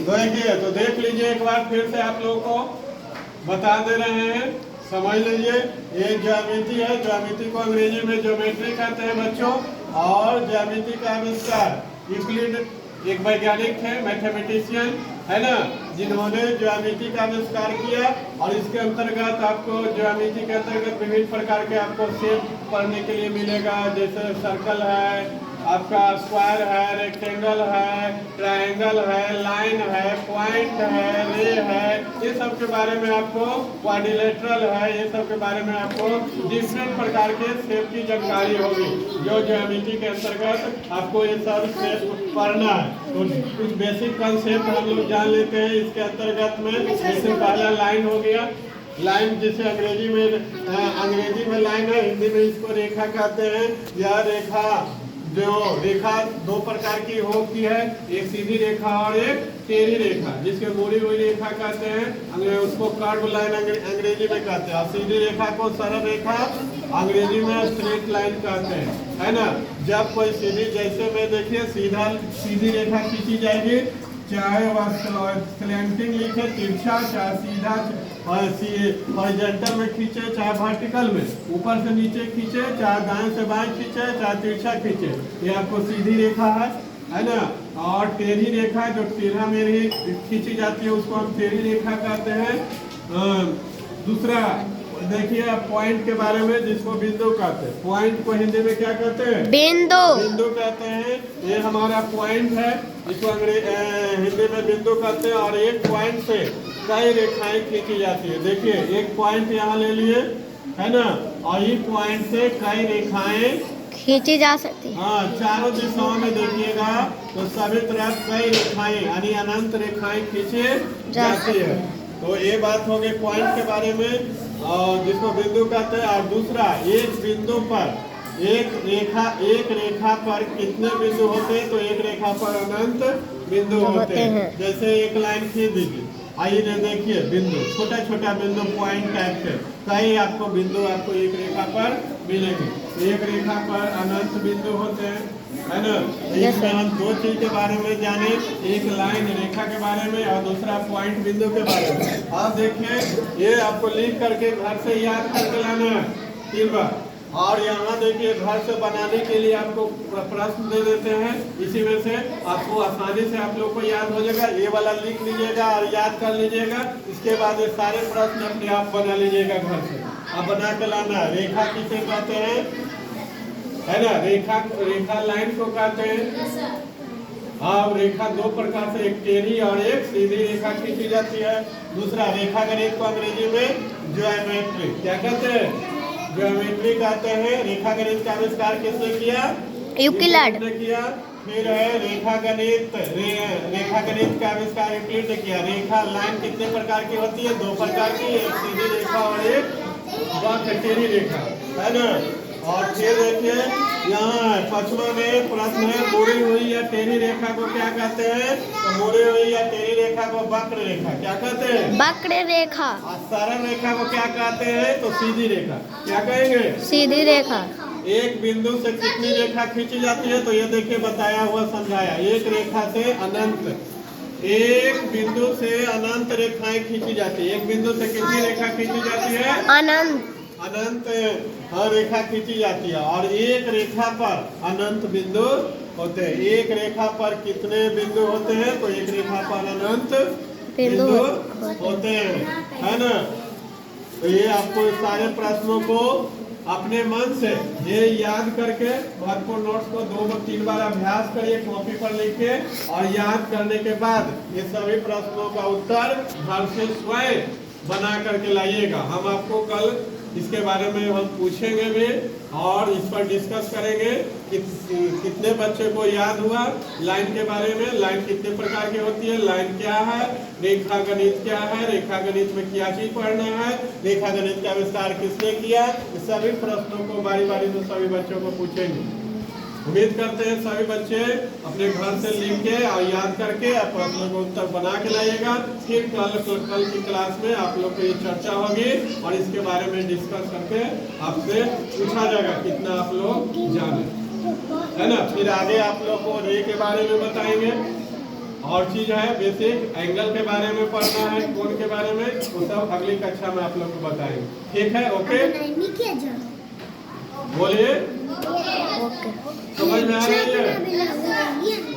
देखिए तो देख लीजिए एक बार फिर से आप लोगों को बता दे रहे हैं, समझ लीजिए। ये ज्यामिति है, ज्यामिति को अंग्रेजी में ज्योमेट्री कहते हैं बच्चों। और ज्यामिति का आविष्कार यूक्लिड एक वैज्ञानिक थे, मैथमेटिशियन है ना, जिन्होंने ज्यामिति का आविष्कार किया। और इसके अंतर्गत आपको ज्यामिति के अंतर्गत विभिन्न प्रकार के आपको शेप पढ़ने के लिए मिलेगा, जैसे सर्कल है, आपका स्क्वायर है, रेक्टेंगल है, ट्रायंगल है, लाइन है, पॉइंट है, रे है, ये सब के बारे में आपको, क्वाड्रिलेटरल है, ये सब के बारे में आपको डिफरेंट प्रकार के शेप की जानकारी होगी, जो ज्योमेट्री के अंतर्गत आपको ये सब शेप पढ़ना है। तो कुछ बेसिक कंसेप्ट हम लोग जान लेते हैं इसके अंतर्गत में। जैसे पहला लाइन हो गया, लाइन जिसे अंग्रेजी में लाइन है, हिंदी में इसको रेखा कहते हैं। यह रेखा, जो रेखा दो प्रकार की होती है, एक सीधी रेखा और एक टेढ़ी रेखा, जिसके मुड़ी हुई रेखा कहते हैं, उसको कर्व लाइन अंग्रेजी में कहते हैं। और सीधी रेखा को सरल रेखा अंग्रेजी में स्ट्रेट लाइन कहते हैं, है ना। जब कोई सीधी, जैसे में देखिए सीधी रेखा खींची जाएगी, चाहे वह स्लैंटिंग लिखे तिरछा, चाहे सीधा हॉरिजॉन्टल में खींचे, चाहे वर्टिकल में ऊपर से नीचे खींचे, चाहे दाएं से बाएं खींचे, चाहे तिरछा खींचे, ये आपको सीधी रेखा है ना। और टेढ़ी रेखा जो टेढ़ा में ही खींची जाती है, उसको हम टेढ़ी रेखा कहते हैं। दूसरा देखिए पॉइंट के बारे में, जिसको बिंदु कहते हैं। पॉइंट को हिंदी में क्या कहते हैं? बिंदु कहते हैं। ये हमारा पॉइंट है, इसको हिंदी में बिंदु कहते हैं। और एक पॉइंट से कई रेखाएं खींची जाती है। देखिए एक पॉइंट यहाँ ले लिए, है ना, और ये पॉइंट से कई रेखाएं खींची जा सकती है। हाँ, चारों दिशाओं में देखिएगा तो सभी तरफ कई रेखाएं यानी अनंत रेखाएं खींची जाती है। तो ये बात हो गई पॉइंट के बारे में, और जिसको बिंदु कहते हैं। और दूसरा, एक बिंदु पर एक रेखा पर कितने बिंदु होते हैं? तो एक रेखा पर अनंत बिंदु होते हैं। जैसे एक लाइन खींच दीजिए, आइए देखिए बिंदु, छोटा छोटा बिंदु पॉइंट टाइप के कई आपको बिंदु आपको एक रेखा पर मिलेंगे। एक रेखा पर अनंत बिंदु होते हैं, है ना। इसमें हम दो चीज के बारे में जाने, एक लाइन रेखा के बारे में और दूसरा पॉइंट बिंदु के बारे में। आप देखिए ये आपको लिख करके घर से याद करके लाना है 3 बार। और यहाँ देखिए घर से बनाने के लिए आपको प्रश्न दे देते हैं, इसी में से आपको आसानी से आप लोग को याद हो जाएगा। ये वाला लिख लीजिएगा और याद कर लीजिएगा। इसके बाद ये सारे प्रश्न अपने आप बना लीजिएगा घर से, आप बना के लाना। रेखा किसे कहते हैं, है ना, रेखा लाइन को कहते हैं। हाँ, रेखा दो प्रकार से, एक टेढ़ी और एक सीधी रेखा खींची जाती है। दूसरा रेखा गणित को अंग्रेजी में ज्योमेट्री क्या कहते हैं? ज्योमेट्री कहते हैं। रेखा गणित का आविष्कार किसने किया? यूक्लिड ने किया। फिर है रेखा गणित का आविष्कार यूक्लिड ने किया। रेखा लाइन कितने प्रकार की होती है? 2 प्रकार की, एक सीधी रेखा और एक टेढ़ी रेखा, है ना। और फिर देखिए यहाँ 5वां में प्रश्न है, मुड़ी हुई या टेढ़ी रेखा को क्या कहते हैं? तो मुड़ी हुई या टेढ़ी रेखा को वक्र रेखा क्या कहते हैं? वक्र रेखा। और सरल रेखा को क्या कहते हैं? तो सीधी रेखा क्या कहेंगे? सीधी रेखा। एक बिंदु से कितनी रेखा खींची जाती है? तो ये देखिए बताया हुआ समझाया। एक रेखा से अनंत, एक बिंदु से अनंत रेखाएं खींची जाती है। एक बिंदु से कितनी रेखा खींची जाती है? अनंत हर रेखा खींची जाती है। और एक रेखा पर अनंत बिंदु होते हैं। एक रेखा पर कितने बिंदु होते हैं? तो एक रेखा पर अनंत बिंदु होते हैं, है ना। तो ये आपको सारे प्रश्नों को अपने मन से ये याद करके भरपूर नोट्स को 2-3 बार अभ्यास करिए कॉपी पर लिख के। और याद करने के बाद ये सभी प्रश्नों का उत्तर घर से स्वयं बना करके लाइएगा। हम आपको कल इसके बारे में हम पूछेंगे भी और इस पर डिस्कस करेंगे कि कितने बच्चे को याद हुआ लाइन के बारे में। लाइन कितने प्रकार की होती है, लाइन क्या है, रेखा गणित क्या है, रेखा गणित में क्या चीज पढ़ना है, रेखा गणित का आविष्कार किसने किया, इस सभी प्रश्नों को बारी बारी से सभी बच्चों को पूछेंगे। उम्मीद करते हैं सभी बच्चे अपने घर से लिख के और याद करके प्रश्नों को उत्तर बना के लाइएगा। फिर कल की क्लास में आप लोग को ये चर्चा होगी और इसके बारे में डिस्कस करके आपसे पूछा जाएगा कितना आप लोग जाने, है ना। फिर आगे आप लोग को रे के बारे में बताएंगे, और चीज है बेसिक एंगल के बारे में पढ़ना है, कोण के बारे में, वो सब अगली कक्षा में आप लोग को बताएंगे। ठीक है, ओके बोलिए, ओके। समझ में आ रही है?